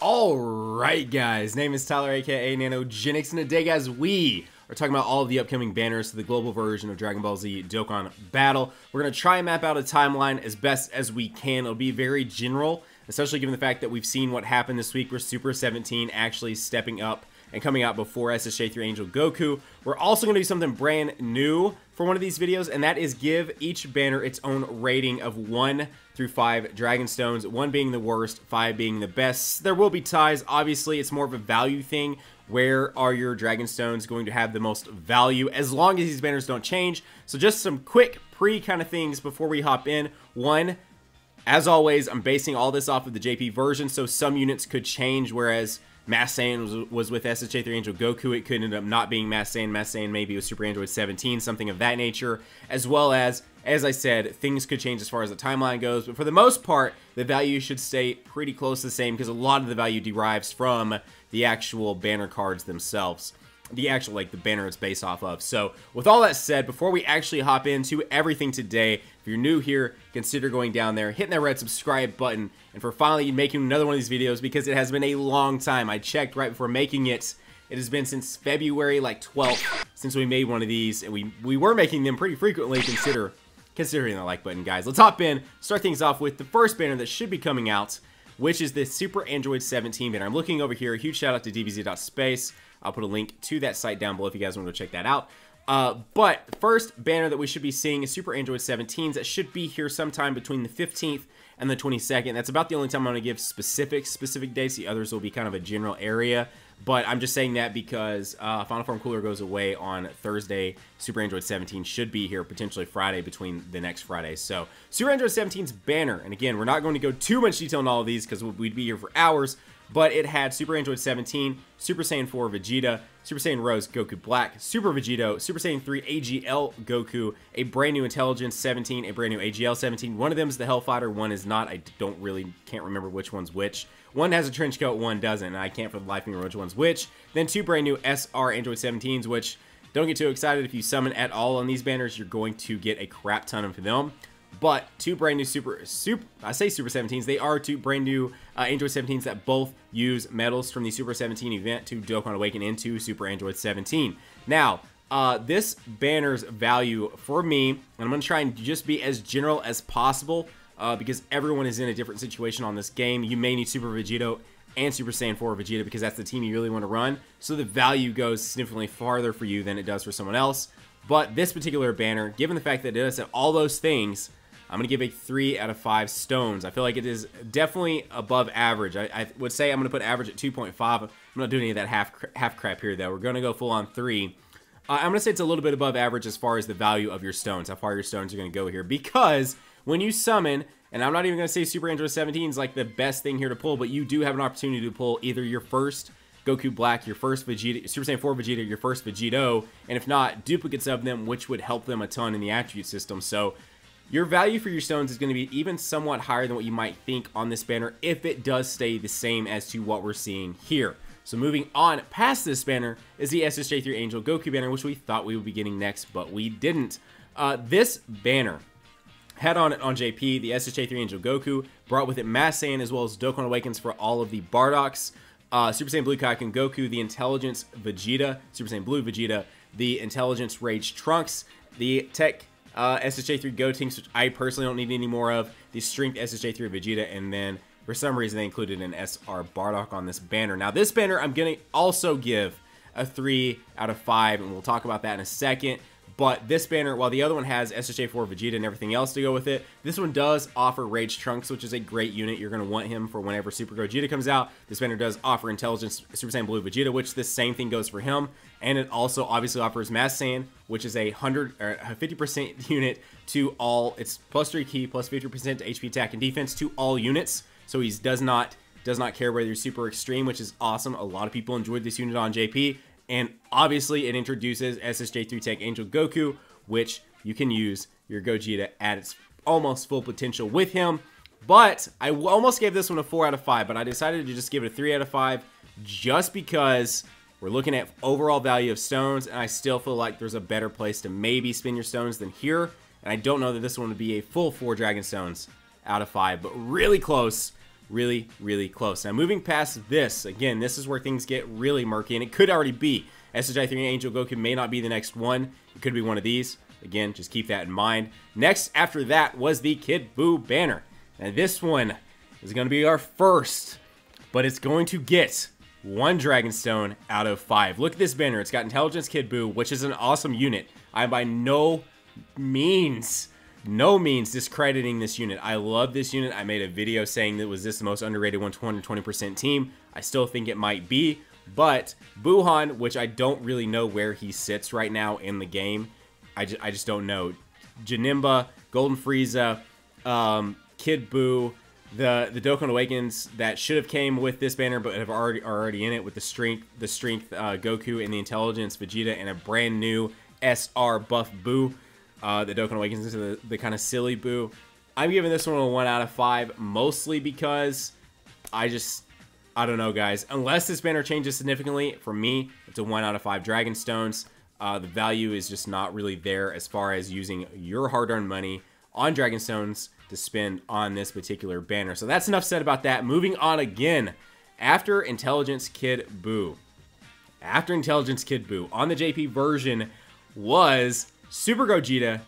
Alright guys, name is Tyler aka Nanogenix, and today guys we are talking about all of the upcoming banners to the global version of Dragon Ball Z Dokkan Battle. We're going to try and map out a timeline as best as we can. It'll be very general, especially given the fact that we've seen what happened this week with Super 17 actually stepping up and coming out before Ssj4 Angel Goku. We're also going to do something brand new for one of these videos, and that is give each banner its own rating of 1 through 5 Dragon Stones, 1 being the worst, 5 being the best. There will be ties. Obviously, it's more of a value thing. Where are your Dragon Stones going to have the most value, as long as these banners don't change? So just some quick kind of things before we hop in. One, as always, I'm basing all this off of the JP version, so some units could change, whereas Mass Saiyan was with Ssj4 Angel Goku. It could end up not being Mass Saiyan. Mass Saiyan maybe with Super Android 17, something of that nature. As well as I said, things could change as far as the timeline goes. But for the most part, the value should stay pretty close to the same because a lot of the value derives from the actual banner cards themselves. The actual, the banner it's based off of. So, with all that said, before we actually hop into everything today, if you're new here, consider going down there, hitting that red subscribe button, and for finally making another one of these videos, because it has been a long time. I checked right before making it. It has been since February, 12th, since we made one of these, and we were making them pretty frequently. Consider hitting the like button, guys. Let's hop in, start things off with the first banner that should be coming out, which is the Super Android 17 banner. I'm looking over here. Huge shout out to DBZ.space. I'll put a link to that site down below if you guys want to go check that out. But first banner that we should be seeing is Super Android 17s. That should be here sometime between the 15th and the 22nd. That's about the only time I'm going to give specific dates. The others will be kind of a general area. But I'm just saying that because Final Form Cooler goes away on Thursday. Super Android 17 should be here potentially Friday between the next Friday. So Super Android 17's banner, and again, we're not going to go too much detail on all of these because we'd be here for hours. But it had Super Android 17, Super Saiyan 4 Vegeta, Super Saiyan Rose Goku Black, Super Vegito, Super Saiyan 3 AGL Goku, a brand new Intelligence 17, a brand new AGL 17. One of them is the Hellfighter, one is not. I can't remember which one's which. One has a trench coat, one doesn't, and I can't for the life of me remember which one's which. Then 2 brand new SR Android 17s, which don't get too excited. If you summon at all on these banners, you're going to get a crap ton of them. But 2 brand new Super 17s. They are 2 brand new Android 17s that both use medals from the Super 17 event to Dokkan Awaken into Super Android 17. Now, this banner's value for me, and I'm going to try and just be as general as possible because everyone is in a different situation on this game. You may need Super Vegito and Super Saiyan 4 Vegeta because that's the team you really want to run. So the value goes significantly farther for you than it does for someone else. But this particular banner, given the fact that it does all those things, I'm going to give a 3 out of 5 stones. I feel like it is definitely above average. I would say I'm going to put average at 2.5. I'm not doing any of that half crap here, though. We're going to go full on 3. I'm going to say it's a little bit above average as far as the value of your stones, how far your stones are going to go here. Because when you summon, and I'm not even going to say Super Android 17 is like the best thing here to pull, but you do have an opportunity to pull either your first Goku Black, your first Vegeta, Super Saiyan 4 Vegeta, your first Vegito, and if not, duplicates of them, which would help them a ton in the attribute system. So your value for your stones is going to be even somewhat higher than what you might think on this banner if it does stay the same as to what we're seeing here. So moving on past this banner is the Ssj4 Angel Goku banner, which we thought we would be getting next, but we didn't. This banner had on it on JP the Ssj4 Angel Goku, brought with it Mass Saiyan as well as Dokkan Awakens for all of the Bardoks, Super Saiyan Blue Kaioken Goku, the Intelligence Vegeta, Super Saiyan Blue Vegeta, the Intelligence Rage Trunks, the Tech Ssj4 Gotenks, which I personally don't need any more of, the Strength Ssj4 Vegeta, and then for some reason they included an SR Bardock on this banner. Now this banner I'm going to also give a 3 out of 5, and we'll talk about that in a second. But this banner, while the other one has Ssj4 Vegeta and everything else to go with it, this one does offer Rage Trunks, which is a great unit. You're going to want him for whenever Super Gogeta comes out. This banner does offer Intelligence Super Saiyan Blue Vegeta, which the same thing goes for him. And it also obviously offers Mass Saiyan, which is a 50% unit to all. It's plus 3 key, plus 50% to HP attack and defense to all units. So he does not care whether you're super extreme, which is awesome. A lot of people enjoyed this unit on JP. And obviously, it introduces Ssj4 Tech Angel Goku, which you can use your Gogeta at its almost full potential with him. But I almost gave this one a 4 out of 5, but I decided to just give it a 3 out of 5 just because we're looking at overall value of stones, and I still feel like there's a better place to maybe spend your stones than here. And I don't know that this one would be a full 4 Dragon Stones out of 5, but really close really, really close. Now, moving past this, again, this is where things get really murky, and it could already be. Ssj4 Angel Goku may not be the next one. It could be one of these. Again, just keep that in mind. Next, after that, was the Kid Buu Banner. Now, this one is going to be our first, but it's going to get 1 Dragonstone out of 5. Look at this banner. It's got Intelligence Kid Buu, which is an awesome unit. I'm by no means discrediting this unit. I love this unit. I made a video saying that was this the most underrated 120% team. I still think it might be, but Gohan, which I don't really know where he sits right now in the game. I just don't know. Janemba, Golden Frieza, Kid Buu, the Dokkan Awakens that should have came with this banner but have already in it with the strength Goku and the intelligence Vegeta and a brand new SR buff Buu. The Dokkan Awakens into the kind of silly Buu. I'm giving this one a 1 out of 5, mostly because I don't know, guys. Unless this banner changes significantly, for me, it's a 1 out of 5 Dragonstones. The value is just not really there as far as using your hard-earned money on Dragonstones to spend on this particular banner. So that's enough said about that. Moving on again, after Intelligence Kid Buu. After Intelligence Kid Buu, on the JP version was Super Gogeta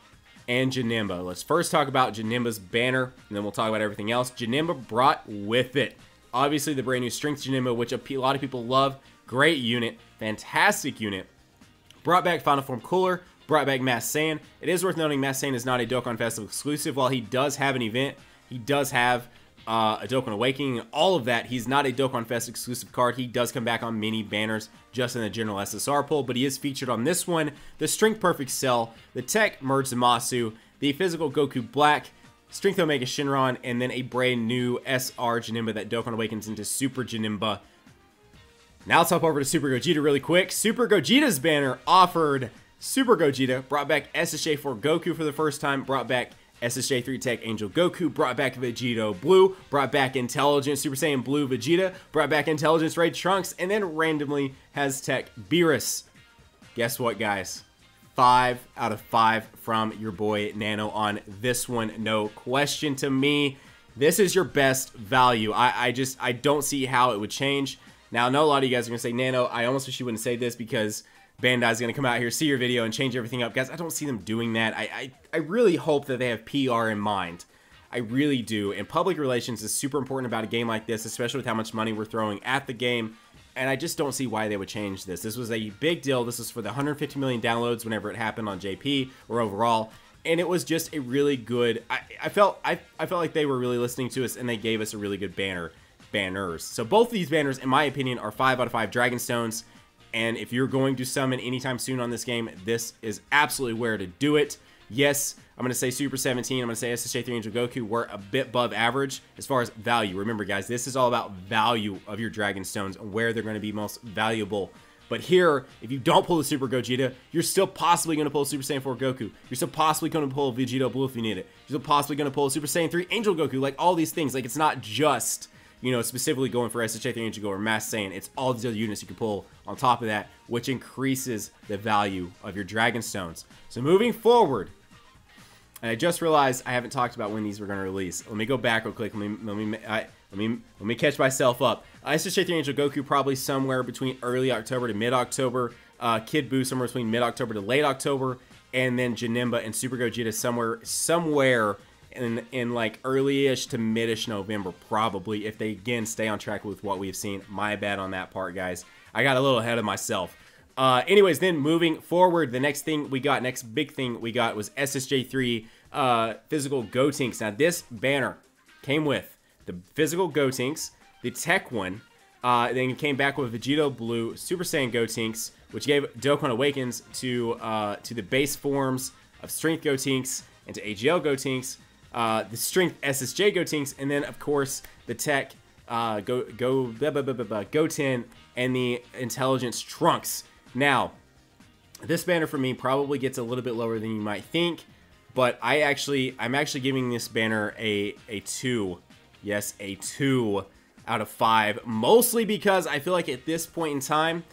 and Janemba. Let's first talk about Janemba's banner, and then we'll talk about everything else. Janemba brought with it, obviously, the brand new Strength Janemba, which a lot of people love. Great unit, fantastic unit. Brought back Final Form Cooler, brought back Mass Saiyan. It is worth noting Mass Saiyan is not a Dokkan Festival exclusive. While he does have an event, he does have a Dokkan Awakening, all of that. He's not a Dokkan Fest exclusive card. He does come back on mini banners just in the general SSR pool, but he is featured on this one. The Strength Perfect Cell, the Tech Merge Zamasu, the Physical Goku Black, Strength Omega Shinron, and then a brand new SR Janemba that Dokkan Awakens into Super Janemba. Now let's hop over to Super Gogeta really quick. Super Gogeta's banner offered Super Gogeta, brought back Ssj4 Goku for the first time, brought back Ssj3 Tech Angel Goku, brought back Vegito Blue, brought back Intelligence Super Saiyan Blue Vegeta, brought back Intelligence Ray Trunks, and then randomly has Tech Beerus. Guess what, guys? 5 out of 5 from your boy Nano on this one. No question to me. This is your best value. I don't see how it would change. Now, I know a lot of you guys are going to say, Nano, I almost wish you wouldn't say this because Bandai's going to come out here, see your video, and change everything up. Guys, I don't see them doing that. I really hope that they have PR in mind. I really do. And public relations is super important about a game like this, especially with how much money we're throwing at the game. And I just don't see why they would change this. This was a big deal. This was for the 150 million downloads whenever it happened on JP or overall. And it was just a really good... I felt like they were really listening to us, and they gave us a really good banners. So both of these banners, in my opinion, are 5 out of 5 Dragonstones. And if you're going to summon anytime soon on this game, this is absolutely where to do it. Yes, I'm going to say Super 17. I'm going to say Ssj3 Angel Goku were a bit above average as far as value. Remember, guys, this is all about value of your Dragonstones and where they're going to be most valuable. But here, if you don't pull the Super Gogeta, you're still possibly going to pull Super Saiyan 4 Goku. You're still possibly going to pull Vegito Blue if you need it. You're still possibly going to pull Super Saiyan 3 Angel Goku. Like, all these things. Like, it's not just... you know, specifically going for Ssj3 Angel Goku or Mass Saiyan. It's all these other units you can pull on top of that, which increases the value of your Dragonstones. So moving forward, and I just realized I haven't talked about when these were going to release. Let me go back real quick. Let me catch myself up. Ssj3 Angel Goku probably somewhere between early October to mid-October. Kid Buu somewhere between mid-October to late October, and then Janemba and Super Gogeta somewhere in like early-ish to mid-ish November, probably, if they again stay on track with what we've seen. My bad on that part, guys. I got a little ahead of myself. Anyways, then moving forward, the next big thing we got was Ssj3 Physical Gotenks. Now, this banner came with the Physical Gotenks, the Tech one, then it came back with Vegito Blue, Super Saiyan Gotenks, which gave Dokkan Awakens to the base forms of Strength Gotenks and to AGL Gotenks, the Strength SSJ Gotenks, and then, of course, the Tech Goten and the Intelligence Trunks. Now, this banner for me probably gets a little bit lower than you might think, but I'm actually giving this banner a 2. Yes, a 2 out of 5, mostly because I feel like at this point in time,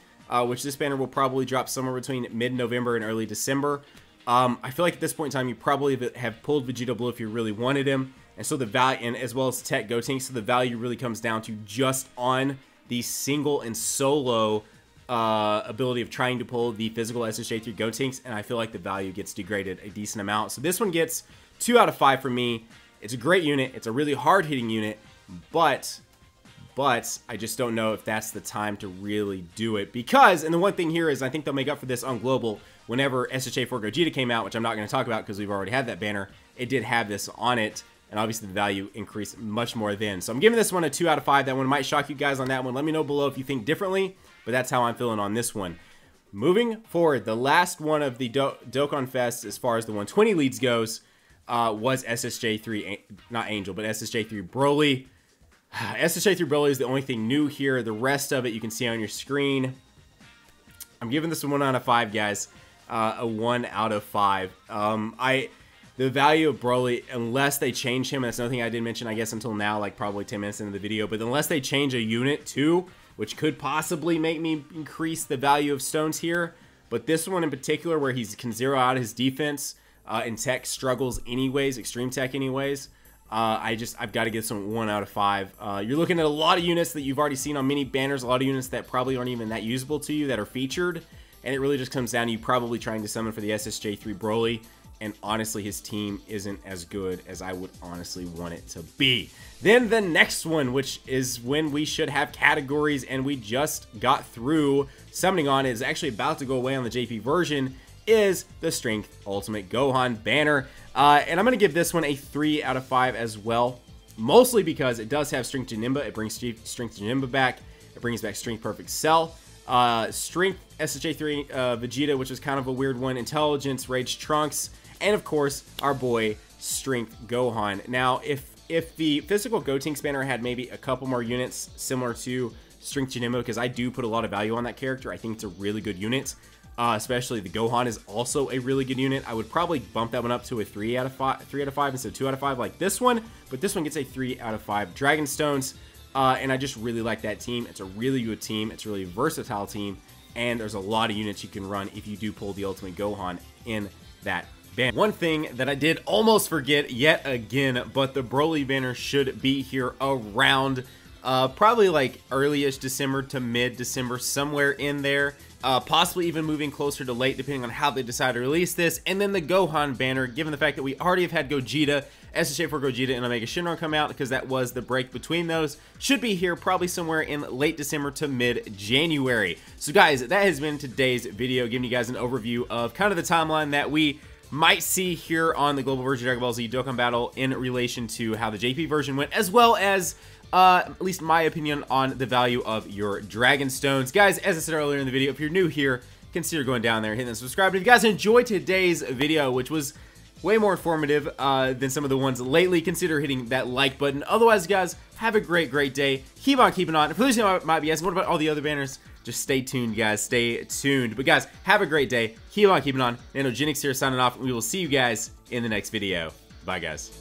which this banner will probably drop somewhere between mid-November and early December, I feel like at this point in time, you probably have pulled Vegito Blue if you really wanted him. And so the value, and as well as Tech Gotenks, so the value really comes down to just on the single and solo ability of trying to pull the physical Ssj4 Gotenks, and I feel like the value gets degraded a decent amount. So this one gets 2 out of 5 for me. It's a great unit. It's a really hard-hitting unit, but I just don't know if that's the time to really do it. Because, and the one thing here is I think they'll make up for this on Global. Whenever Ssj4 Gogeta came out, which I'm not going to talk about because we've already had that banner, it did have this on it, and obviously the value increased much more then. So I'm giving this one a 2 out of 5. That one might shock you guys on that one. Let me know below if you think differently, but that's how I'm feeling on this one. Moving forward, the last one of the Dokkan Fest, as far as the 120 leads goes, was Ssj4, not Angel, but Ssj4 Broly. Ssj4 Broly is the only thing new here. The rest of it you can see on your screen. I'm giving this one 1 out of 5, guys. A 1 out of 5. The value of Broly, unless they change him, and that's another thing I didn't mention, I guess, until now, like probably 10 minutes into the video, but unless they change a unit too, which could possibly make me increase the value of stones here, but this one in particular, where he can zero out his defense, and Tech struggles anyways, Extreme Tech anyways, I've got to give some 1 out of 5. You're looking at a lot of units that you've already seen on mini banners, a lot of units that probably aren't even that usable to you that are featured, and it really just comes down to you probably trying to summon for the Ssj4 Broly, and honestly his team isn't as good as I would honestly want it to be. Then the next one, which is when we should have categories and we just got through summoning on, is actually about to go away on the JP version, is the Strength Ultimate Gohan Banner. And I'm going to give this one a 3 out of 5 as well, mostly because it does have Strength Janemba. It brings Strength Janemba back. It brings back Strength Perfect Cell. Strength Ssj4 Vegeta, which is kind of a weird one. Intelligence Rage Trunks. And of course, our boy Strength Gohan. Now, if the physical Gotenks banner had maybe a couple more units similar to Strength Janemba, because I do put a lot of value on that character, I think it's a really good unit. Especially the Gohan is also a really good unit. I would probably bump that one up to a 3 out of 5 instead of 2 out of 5 like this one. But this one gets a 3 out of 5 Dragon Stones. And I just really like that team. It's a really good team. It's a really versatile team. And there's a lot of units you can run if you do pull the Ultimate Gohan in that banner. One thing that I did almost forget yet again, but the Broly banner should be here around probably like early-ish December to mid-December, somewhere in there. Possibly even moving closer to late, depending on how they decide to release this. And then the Gohan banner, given the fact that we already have had Gogeta, Ssj4 Gogeta, and Omega Shenron come out, because that was the break between those, should be here probably somewhere in late December to mid-January. So guys, that has been today's video, giving you guys an overview of kind of the timeline that we might see here on the global version of Dragon Ball Z Dokkan Battle in relation to how the JP version went, as well as at least my opinion on the value of your Dragon Stones. Guys, as I said earlier in the video, if you're new here, consider going down there and hitting that subscribe. If you guys enjoyed today's video, which was way more informative than some of the ones lately, consider hitting that like button. Otherwise, guys, have a great day. Keep on keeping on. For those who might be asking, what about all the other banners? Just stay tuned, guys. Stay tuned. But guys, have a great day. Keep on keeping on. Nanogenix here signing off, and we will see you guys in the next video. Bye, guys.